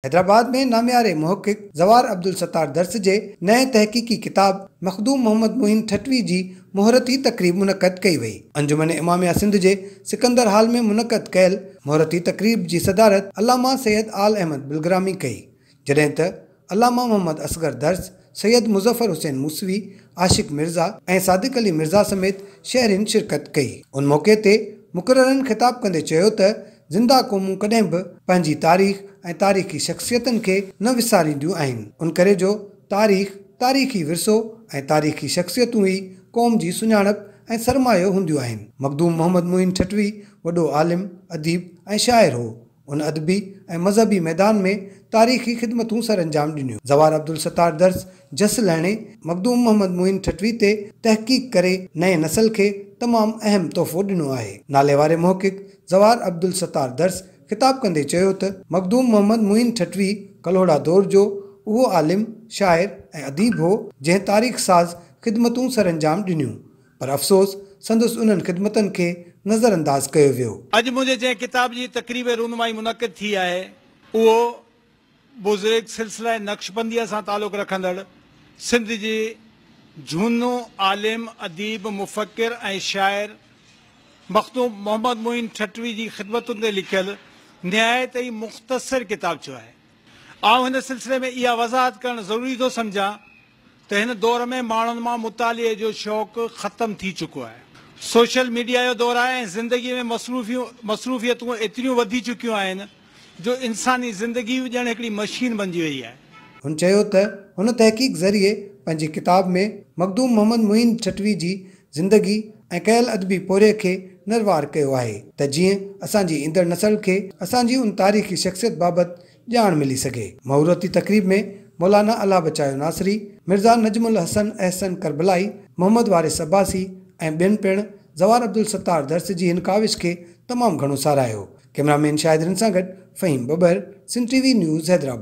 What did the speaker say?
हैदराबाद में नामियारे मुहक़िक़ ज़वार अब्दुल सत्तार दर्स जे नए तहक़ीक़ी किताब मखदूम मोहम्मद मोइन ठटवी जी मुहरती तक़रीब मुनक़द कई वई। अंजुमन इमामिया सिंध जे सिकंदर हाल में मुनक़द कयल मुहरती तक़रीब जी सदारत अल्लामा सैयद आल अहमद बिलग्रामी कई, जॾहिं त अल्लामा मोहम्मद असगर दर्स, सैयद मुज़फ़र हुसैन मूसवी, आशिक़ मिर्ज़ा ऐं सादिक़ अली मिर्ज़ा समेत शहरिन शिरकत कई। उन मौक़े ते मुक़ररनि ख़िताब कंदे चयो त ज़िंदा क़ौमूं कॾहिं बि पंहिंजी तारीख़ ऐं तारीख़ी शख़्सियतनि खे न विसारींदियूं आहिनि। उन करे जो तारीख़, तारीख़ी विरसो ऐं तारीख़ी शख़्सियतूं ई क़ौम जी सुञाणप ऐं सरमायो हूंदियूं आहिनि। मखदूम मोहम्मद मोइन ठटवी वॾो आलिम, अदीब ऐं शाइर हो। उन अदबी ऐं मज़हबी मैदान में तारीख़ी ख़िदमतूं सर अंजाम ॾिनियूं। ज़वार अब्दुल सत्तार दर्स जस लहणे मखदूम मोहम्मद मोइन ठटवी ते तहक़ीक़ करे नए नस्ल खे तमामु अहम तोहफ़ो ॾिनो आहे। नाले वारे मुहक़िक़ ज़वार अब्दुल सत्तार दर्स ख़िताब कंदे चयो त मखदूम मोहम्मद मोइन ठटवी कलोड़ा दौर जो उहो आलिम, शाइर ऐं अदीब हो जंहिं तारीख़ साज़ ख़िदमतूं सर अंजाम ॾिनियूं, पर अफ़सोस संदसि उन्हनि ख़िदमतनि खे नज़रअंदाज कयो वियो। अॼु मुंहिंजे जंहिं किताब जी तक़रीब रूनुमाई मुनक़िद थी आहे उहो बुज़ुर्ग सिलसिला नक्शबंदीअ सां तालुक़ रखंदड़ सिंध जी झूनो आलिम, अदीब, मुफ़क्किर ऐं शाइर मखदूम मोहम्मद मोइन ठटवी जी ख़िदमतुनि ते लिखियल निहायत ई मुख़्तसर किताब जो आहे। आउं हिन सिलसिले में इहा वज़ाहत करणु ज़रूरी थो सम्झां त हिन दौर में माण्हुनि मां मुतालिए जो शौक़ु ख़तमु थी चुको आहे। सोशल मीडिया जो दौरु आहे ऐं ज़िंदगीअ में मसरूफ़ियतूं एतिरियूं वधी चुकियूं आहिनि जो इंसानी ज़िंदगी ॼण हिकिड़ी मशीन बणिजी वई आहे। हुन चयो त हुन तहक़ीक़ ज़रिए पंहिंजी किताब में मखदूम मोहम्मद मोइन ठटवी जी ज़िंदगी ऐं कयल अदबी पोरे खे नरवार कयो आहे त जीअं असांजी ईंदड़ नस्ल खे असांजी उन तारीख़ी शख़्सियत बाबति ॼाण मिली सघे। मुहरती तक़रीब में मौलाना अला बचायो नासरी, मिर्ज़ा नजमुल हसन अहसन करबलाई, मोहम्मद वारिस अब्बासी ऐं ॿियनि पिणु ज़वार अब्दुल सत्तार दर्स जी हिन काविश खे तमामु घणो साराहियो। कैमरामैन शाहिदरनि सां गॾु फ़हीम बबर, सिंध टीवी न्यूज़, हैदराबाद।